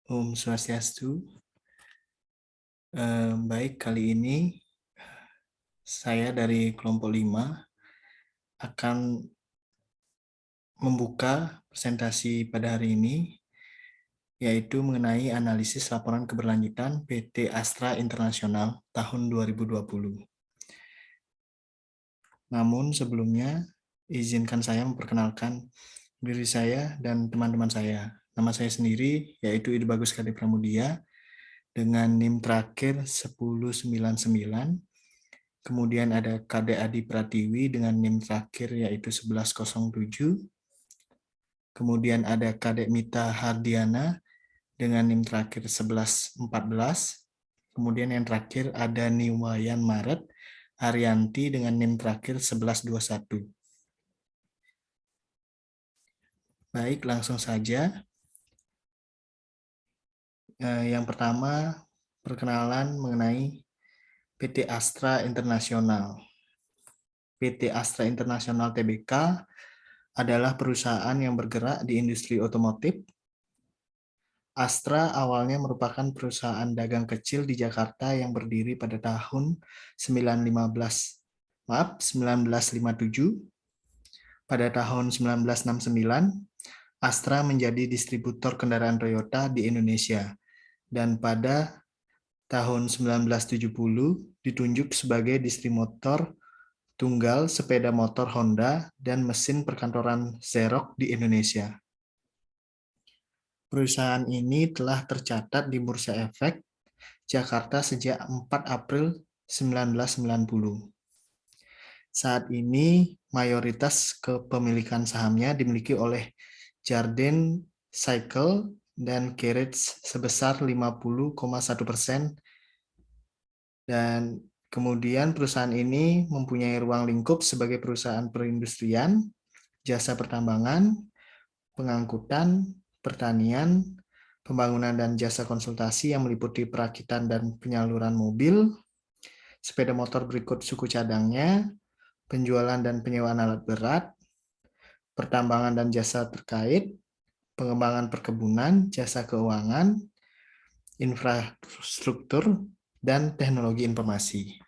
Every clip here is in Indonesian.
Om Swastiastu. Baik, kali ini saya dari kelompok 5 akan membuka presentasi pada hari ini, yaitu mengenai analisis laporan keberlanjutan PT Astra International tahun 2020. Namun sebelumnya, izinkan saya memperkenalkan diri saya dan teman-teman saya. Nama saya sendiri yaitu Ide Bagus Kade Pramudia dengan NIM terakhir 1099. Kemudian ada Kade Adi Pratiwi dengan NIM terakhir yaitu 1107. Kemudian ada Kade Mita Hardiana dengan NIM terakhir 1114. Kemudian yang terakhir ada Niwayan Maret Arianti dengan NIM terakhir 1121. Baik, langsung saja. Yang pertama, perkenalan mengenai PT Astra International. PT Astra International Tbk adalah perusahaan yang bergerak di industri otomotif. Astra awalnya merupakan perusahaan dagang kecil di Jakarta yang berdiri pada tahun 1957. Pada tahun 1969, Astra menjadi distributor kendaraan Toyota di Indonesia, dan pada tahun 1970 ditunjuk sebagai distributor tunggal sepeda motor Honda dan mesin perkantoran Xerox di Indonesia. Perusahaan ini telah tercatat di Bursa Efek Jakarta sejak 4 April 1990. Saat ini mayoritas kepemilikan sahamnya dimiliki oleh Jardine Cycle dan Carriage sebesar 50,1%, dan kemudian perusahaan ini mempunyai ruang lingkup sebagai perusahaan perindustrian, jasa pertambangan, pengangkutan, pertanian, pembangunan dan jasa konsultasi yang meliputi perakitan dan penyaluran mobil, sepeda motor berikut suku cadangnya, penjualan dan penyewaan alat berat, pertambangan dan jasa terkait, pengembangan perkebunan, jasa keuangan, infrastruktur, dan teknologi informasi.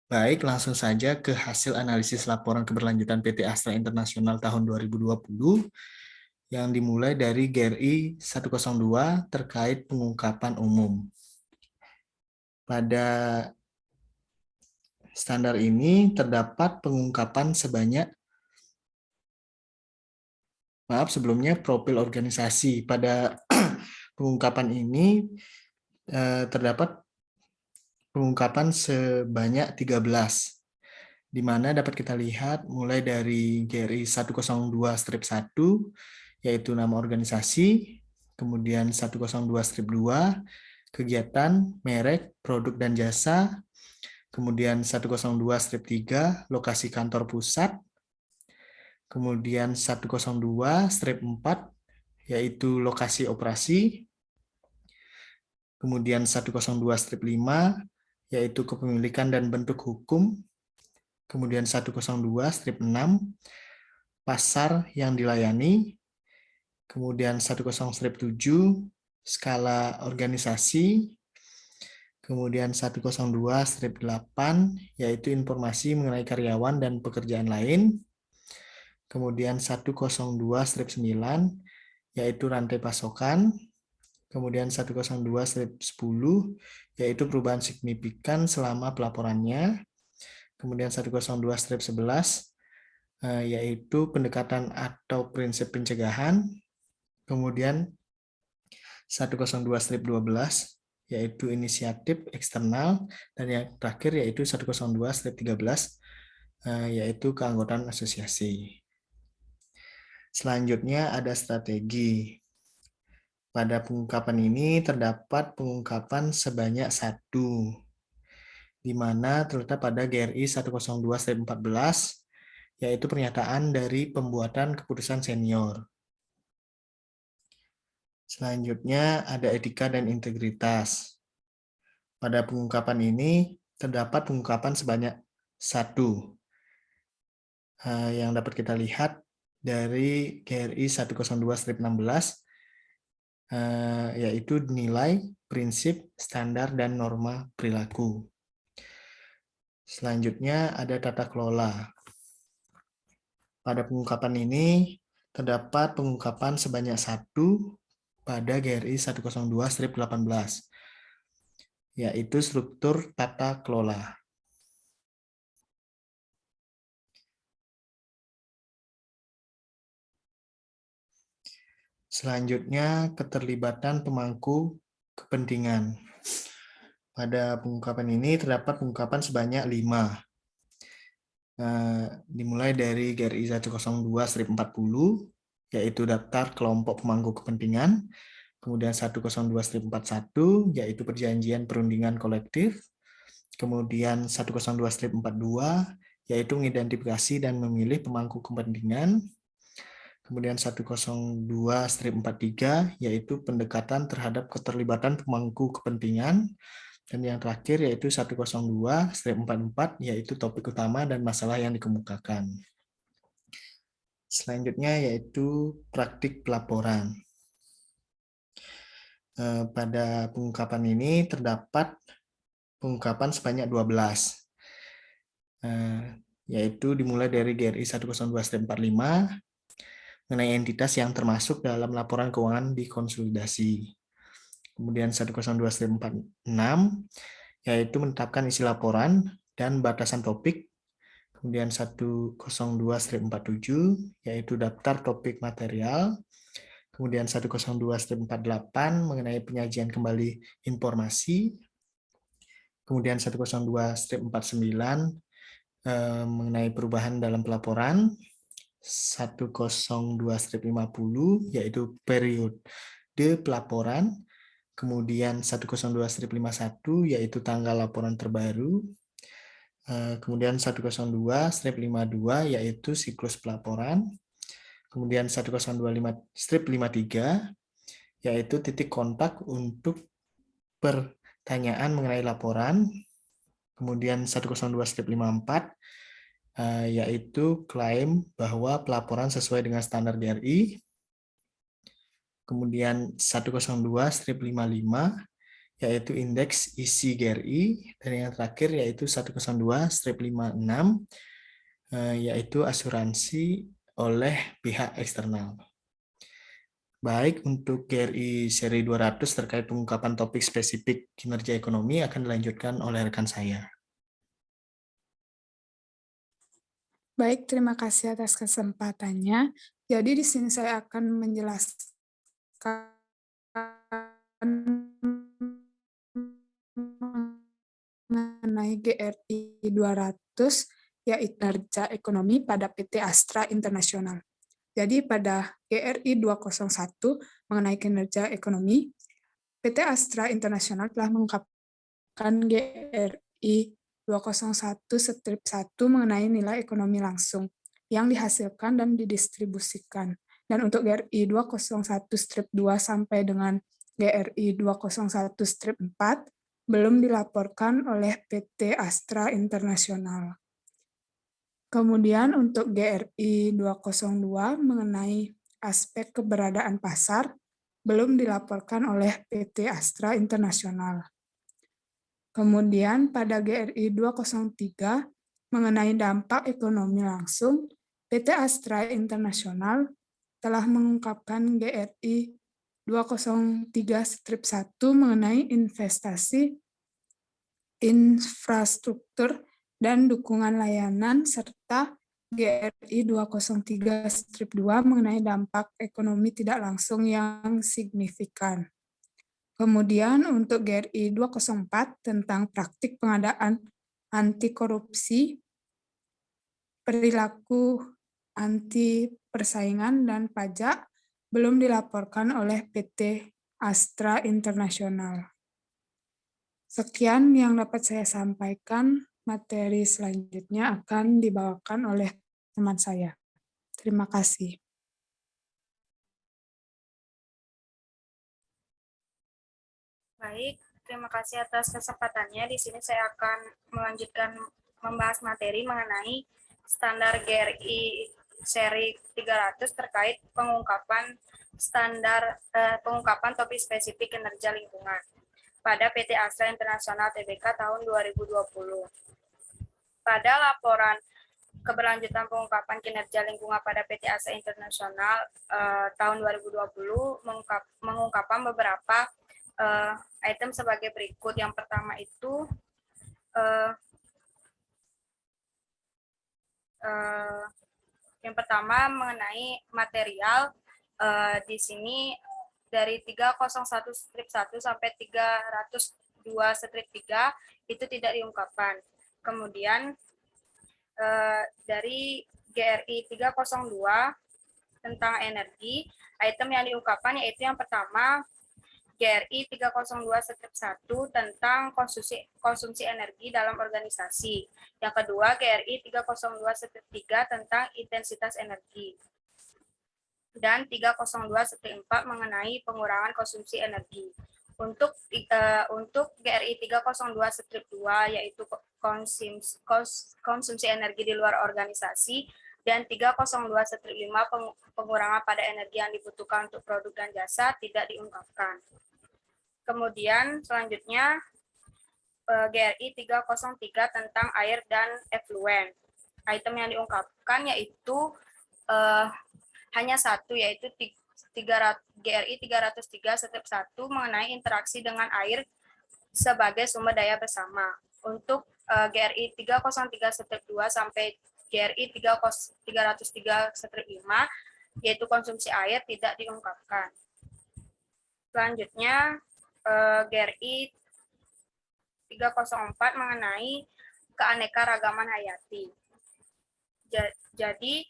Baik, langsung saja ke hasil analisis laporan keberlanjutan PT Astra International tahun 2020 yang dimulai dari GRI 102 terkait pengungkapan umum. Pada standar ini terdapat pengungkapan sebanyak, sebelumnya profil organisasi. Pada pengungkapan ini terdapat pengungkapan sebanyak 13, di mana dapat kita lihat mulai dari GRI 102-1, yaitu nama organisasi, kemudian 102-2, kegiatan, merek, produk dan jasa, kemudian 102-3, lokasi kantor pusat, kemudian 102-4, yaitu lokasi operasi, kemudian 102-5, yaitu kepemilikan dan bentuk hukum, kemudian 102-6, pasar yang dilayani, kemudian 10-7, skala organisasi, kemudian 102-8, yaitu informasi mengenai karyawan dan pekerjaan lain, kemudian 102-9, yaitu rantai pasokan, kemudian 102-10, yaitu perubahan signifikan selama pelaporannya, kemudian 102-11, yaitu pendekatan atau prinsip pencegahan, kemudian 102-12, yaitu inisiatif eksternal, dan yang terakhir yaitu 102-13, yaitu keanggotaan asosiasi. Selanjutnya ada strategi. Pada pengungkapan ini terdapat pengungkapan sebanyak 1, di mana terletak pada GRI 102-14, yaitu pernyataan dari pembuatan keputusan senior. Selanjutnya ada etika dan integritas. Pada pengungkapan ini terdapat pengungkapan sebanyak 1, yang dapat kita lihat dari GRI 102-16, yaitu nilai, prinsip, standar, dan norma perilaku. Selanjutnya ada tata kelola. Pada pengungkapan ini terdapat pengungkapan sebanyak 1 pada GRI 102/18, yaitu struktur tata kelola. Selanjutnya, keterlibatan pemangku kepentingan. Pada pengungkapan ini terdapat pengungkapan sebanyak 5. Dimulai dari GRI 102/40, yaitu daftar kelompok pemangku kepentingan. Kemudian 102/41, yaitu perjanjian perundingan kolektif. Kemudian 102/42, yaitu mengidentifikasi dan memilih pemangku kepentingan. Kemudian 102/43, yaitu pendekatan terhadap keterlibatan pemangku kepentingan. Dan yang terakhir yaitu 102/44, yaitu topik utama dan masalah yang dikemukakan. Selanjutnya yaitu praktik pelaporan. Pada pengungkapan ini terdapat pengungkapan sebanyak 12, yaitu dimulai dari GRI 102/45, mengenai entitas yang termasuk dalam laporan keuangan dikonsolidasi. Kemudian 102/46, yaitu menetapkan isi laporan dan batasan topik. Kemudian 102/47, yaitu daftar topik material. Kemudian 102/48 mengenai penyajian kembali informasi. Kemudian 102/49 mengenai perubahan dalam pelaporan. 102/50 yaitu periode pelaporan. Kemudian 102/51 yaitu tanggal laporan terbaru. Kemudian 102/52 yaitu siklus pelaporan. Kemudian 102/53 yaitu titik kontak untuk pertanyaan mengenai laporan. Kemudian 102/54 yaitu klaim bahwa pelaporan sesuai dengan standar GRI. Kemudian 102/55 yaitu indeks isi GRI. Dan yang terakhir yaitu 102/56 yaitu asuransi oleh pihak eksternal. Baik, untuk GRI seri 200 terkait pengungkapan topik spesifik kinerja ekonomi akan dilanjutkan oleh rekan saya. Baik, terima kasih atas kesempatannya. Jadi di sini saya akan menjelaskan mengenai GRI 200, yaitu kinerja ekonomi pada PT Astra International. Jadi pada GRI 201 mengenai kinerja ekonomi, PT Astra International telah mengungkapkan GRI 201/1 mengenai nilai ekonomi langsung yang dihasilkan dan didistribusikan. Dan untuk GRI 201/2 sampai dengan GRI 201/4 belum dilaporkan oleh PT Astra International. Kemudian untuk GRI 202 mengenai aspek keberadaan pasar belum dilaporkan oleh PT Astra International. Kemudian pada GRI 203 mengenai dampak ekonomi langsung, PT Astra International telah mengungkapkan GRI 203/1 mengenai investasi, infrastruktur, dan dukungan layanan, serta GRI 203/2 mengenai dampak ekonomi tidak langsung yang signifikan. Kemudian untuk GRI 204 tentang praktik pengadaan anti korupsi, perilaku anti persaingan dan pajak belum dilaporkan oleh PT Astra International. Sekian yang dapat saya sampaikan. Materi selanjutnya akan dibawakan oleh teman saya. Terima kasih. Baik, terima kasih atas kesempatannya. Di sini saya akan melanjutkan membahas materi mengenai standar GRI seri 300 terkait pengungkapan standar pengungkapan topik spesifik kinerja lingkungan pada PT Astra Internasional Tbk tahun 2020. Pada laporan keberlanjutan pengungkapan kinerja lingkungan pada PT Astra Internasional tahun 2020 mengungkapkan beberapa item sebagai berikut. Yang pertama itu mengenai material. Di sini dari 301-1 sampai 302-3 itu tidak diungkapkan. Kemudian dari GRI 302 tentang energi, item yang diungkapkan yaitu yang pertama GRI 302-1 tentang konsumsi energi dalam organisasi. Yang kedua, GRI 302-3 tentang intensitas energi. Dan 302-4 mengenai pengurangan konsumsi energi. Untuk GRI 302-2 yaitu konsumsi energi di luar organisasi, dan 302-5 pengurangan pada energi yang dibutuhkan untuk produk dan jasa tidak diungkapkan. Kemudian selanjutnya GRI 303 tentang air dan efluen. Item yang diungkapkan yaitu hanya satu, yaitu GRI 303-1 mengenai interaksi dengan air sebagai sumber daya bersama. Untuk GRI 303-2 sampai GRI 303-5 yaitu konsumsi air tidak diungkapkan. Selanjutnya GRI 304 mengenai keanekaragaman hayati. Jadi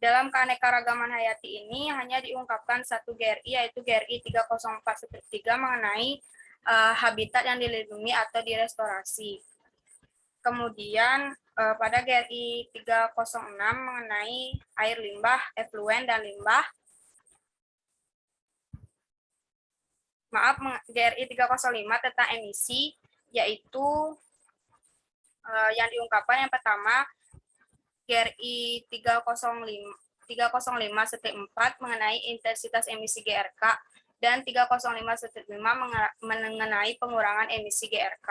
dalam keanekaragaman hayati ini hanya diungkapkan satu GRI, yaitu GRI 304-3 mengenai habitat yang dilindungi atau direstorasi. Kemudian pada GRI 306 mengenai air limbah, efluen, dan limbah. GRI 305 tentang emisi, yaitu yang diungkapkan yang pertama GRI 305-4 mengenai intensitas emisi GRK dan 305-5 mengenai pengurangan emisi GRK.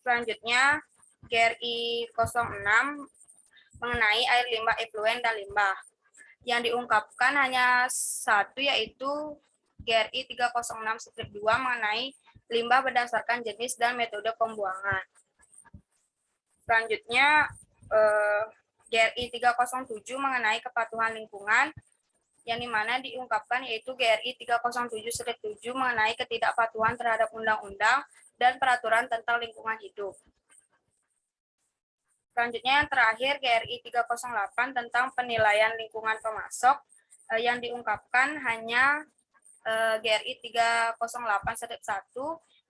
Selanjutnya GRI 06 mengenai air limbah, efluen, dan limbah. Yang diungkapkan hanya satu, yaitu GRI 306-2 mengenai limbah berdasarkan jenis dan metode pembuangan. Selanjutnya GRI 307 mengenai kepatuhan lingkungan, yang dimana diungkapkan yaitu GRI 307-7 mengenai ketidakpatuhan terhadap undang-undang dan peraturan tentang lingkungan hidup. Selanjutnya yang terakhir GRI 308 tentang penilaian lingkungan pemasok, yang diungkapkan hanya GRI 308-1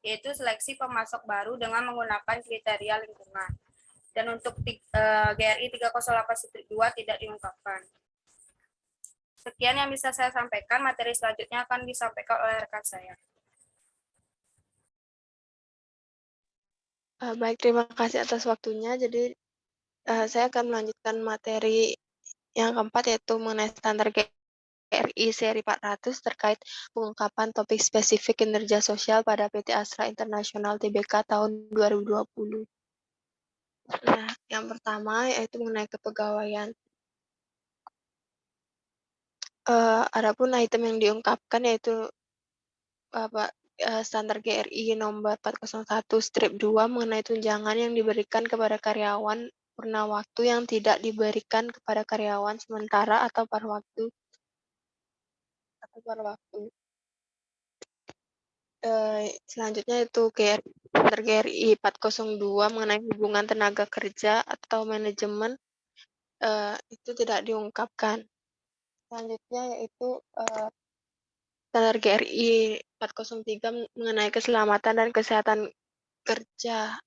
yaitu seleksi pemasok baru dengan menggunakan kriteria lingkungan. Dan untuk GRI 308-2 tidak diungkapkan. Sekian yang bisa saya sampaikan, materi selanjutnya akan disampaikan oleh rekan saya. Baik, terima kasih atas waktunya. Jadi saya akan melanjutkan materi yang keempat, yaitu mengenai standar GRI seri 400 terkait pengungkapan topik spesifik kinerja sosial pada PT Astra Internasional Tbk tahun 2020. Nah, yang pertama yaitu mengenai kepegawaian. Adapun item yang diungkapkan yaitu standar GRI nomor 401/2 mengenai tunjangan yang diberikan kepada karyawan purna waktu yang tidak diberikan kepada karyawan sementara atau paruh waktu. Selanjutnya itu standar GRI 402 mengenai hubungan tenaga kerja atau manajemen, itu tidak diungkapkan. Selanjutnya yaitu standar GRI 403 mengenai keselamatan dan kesehatan kerja.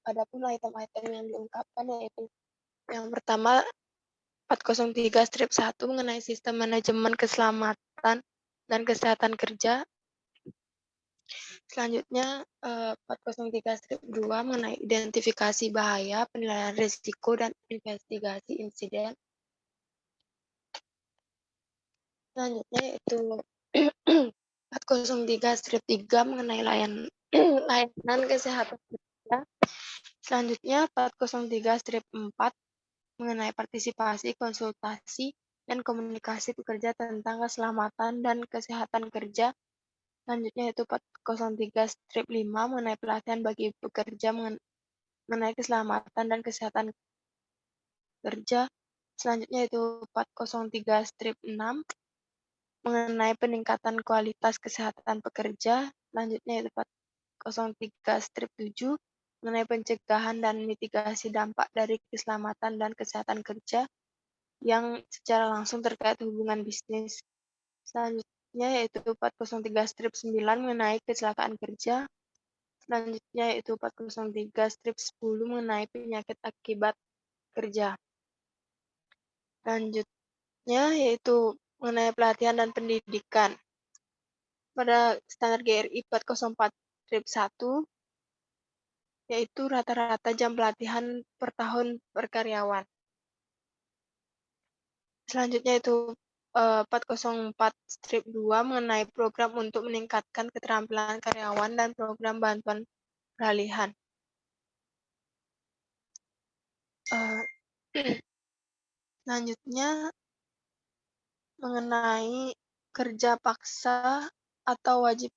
Adapun item-item yang diungkapkan yaitu yang pertama 403-1 mengenai sistem manajemen keselamatan dan kesehatan kerja. Selanjutnya 403-2 mengenai identifikasi bahaya, penilaian risiko, dan investigasi insiden. Selanjutnya yaitu 403-3 mengenai layanan kesehatan kerja. Selanjutnya 403-4 mengenai partisipasi, konsultasi, dan komunikasi pekerja tentang keselamatan dan kesehatan kerja. Selanjutnya yaitu 403-5 mengenai pelatihan bagi pekerja mengenai keselamatan dan kesehatan kerja. Selanjutnya yaitu 403-6 mengenai peningkatan kualitas kesehatan pekerja. Selanjutnya yaitu 403-7 mengenai pencegahan dan mitigasi dampak dari keselamatan dan kesehatan kerja yang secara langsung terkait hubungan bisnis. Selanjutnya yaitu 403-9 mengenai kecelakaan kerja. Selanjutnya yaitu 403-10 mengenai penyakit akibat kerja. Selanjutnya yaitu mengenai pelatihan dan pendidikan. Pada standar GRI 404-1 yaitu rata-rata jam pelatihan per tahun per karyawan. Selanjutnya itu 404-2 mengenai program untuk meningkatkan keterampilan karyawan dan program bantuan peralihan. Selanjutnya mengenai kerja paksa atau wajib.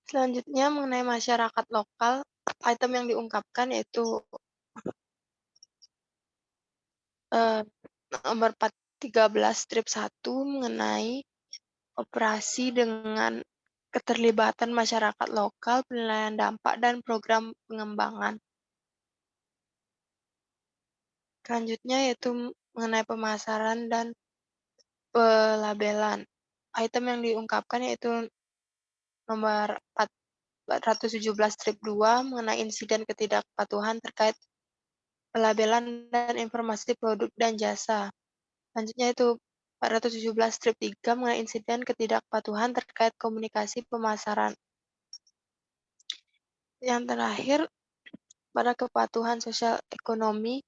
Selanjutnya mengenai masyarakat lokal, item yang diungkapkan yaitu nomor 13-1 mengenai operasi dengan keterlibatan masyarakat lokal, penilaian dampak, dan program pengembangan. Selanjutnya yaitu mengenai pemasaran dan pelabelan. Item yang diungkapkan yaitu nomor 417-2 mengenai insiden ketidakpatuhan terkait pelabelan dan informasi produk dan jasa. Selanjutnya itu 417-3 mengenai insiden ketidakpatuhan terkait komunikasi pemasaran. Yang terakhir, pada kepatuhan sosial ekonomi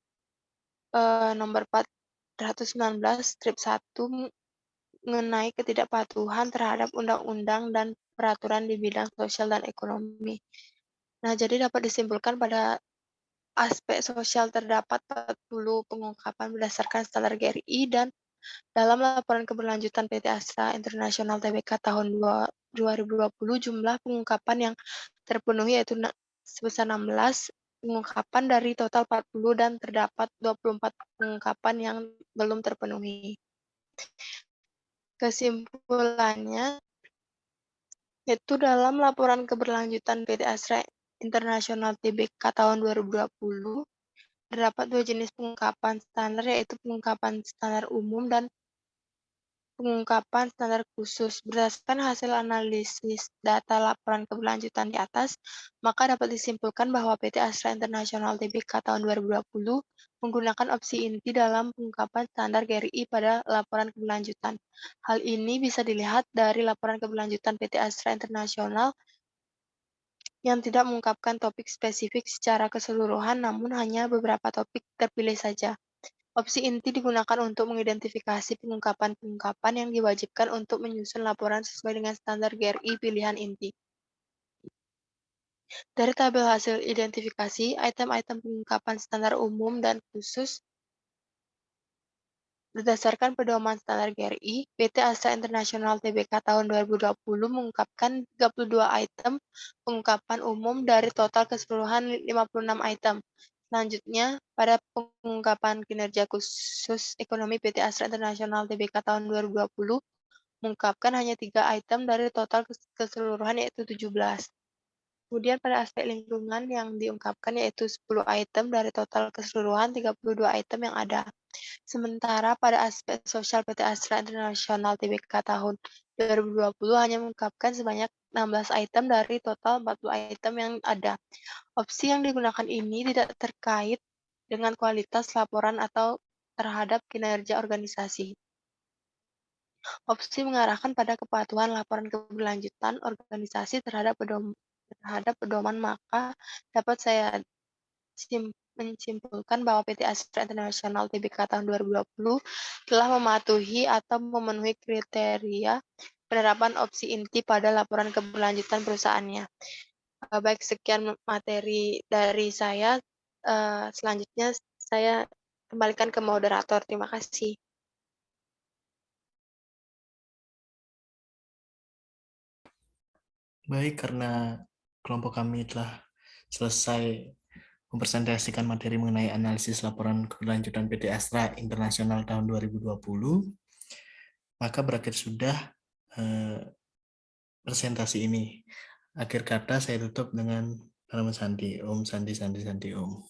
nomor 419-1 mengenai ketidakpatuhan terhadap undang-undang dan peraturan di bidang sosial dan ekonomi. Nah, jadi dapat disimpulkan pada aspek sosial terdapat 40 pengungkapan berdasarkan standar GRI dan dalam laporan keberlanjutan PT Astra International Tbk tahun 2020 jumlah pengungkapan yang terpenuhi yaitu sebesar 16 pengungkapan dari total 40 dan terdapat 24 pengungkapan yang belum terpenuhi. Kesimpulannya, yaitu dalam laporan keberlanjutan PT Astra International Tbk tahun 2020, terdapat dua jenis pengungkapan standar, yaitu pengungkapan standar umum dan pengungkapan standar khusus. Berdasarkan hasil analisis data laporan keberlanjutan di atas, maka dapat disimpulkan bahwa PT Astra International Tbk tahun 2020 menggunakan opsi inti dalam pengungkapan standar GRI pada laporan keberlanjutan. Hal ini bisa dilihat dari laporan keberlanjutan PT Astra International yang tidak mengungkapkan topik spesifik secara keseluruhan, namun hanya beberapa topik terpilih saja. Opsi inti digunakan untuk mengidentifikasi pengungkapan-pengungkapan yang diwajibkan untuk menyusun laporan sesuai dengan standar GRI pilihan inti. Dari tabel hasil identifikasi, item-item pengungkapan standar umum dan khusus berdasarkan pedoman standar GRI, PT Astra International Tbk tahun 2020 mengungkapkan 32 item pengungkapan umum dari total keseluruhan 56 item. Selanjutnya, pada pengungkapan kinerja khusus ekonomi PT Astra International Tbk tahun 2020 mengungkapkan hanya 3 item dari total keseluruhan yaitu 17. Kemudian pada aspek lingkungan yang diungkapkan yaitu 10 item dari total keseluruhan 32 item yang ada. Sementara pada aspek sosial PT Astra International Tbk tahun 2020 hanya mengungkapkan sebanyak 16 item dari total 40 item yang ada. Opsi yang digunakan ini tidak terkait dengan kualitas laporan atau terhadap kinerja organisasi. Opsi mengarahkan pada kepatuhan laporan keberlanjutan organisasi terhadap pedoman, maka dapat saya menyimpulkan bahwa PT Astra International Tbk tahun 2020 telah mematuhi atau memenuhi kriteria penerapan opsi inti pada laporan keberlanjutan perusahaannya. Baik, sekian materi dari saya. Selanjutnya saya kembalikan ke moderator. Terima kasih. Baik, karena kelompok kami telah selesai mempresentasikan materi mengenai analisis laporan keberlanjutan PT Astra Internasional tahun 2020, maka berakhir sudah presentasi ini. Akhir kata saya tutup dengan Om Santi, Om Santi, Santi, Santi, Om.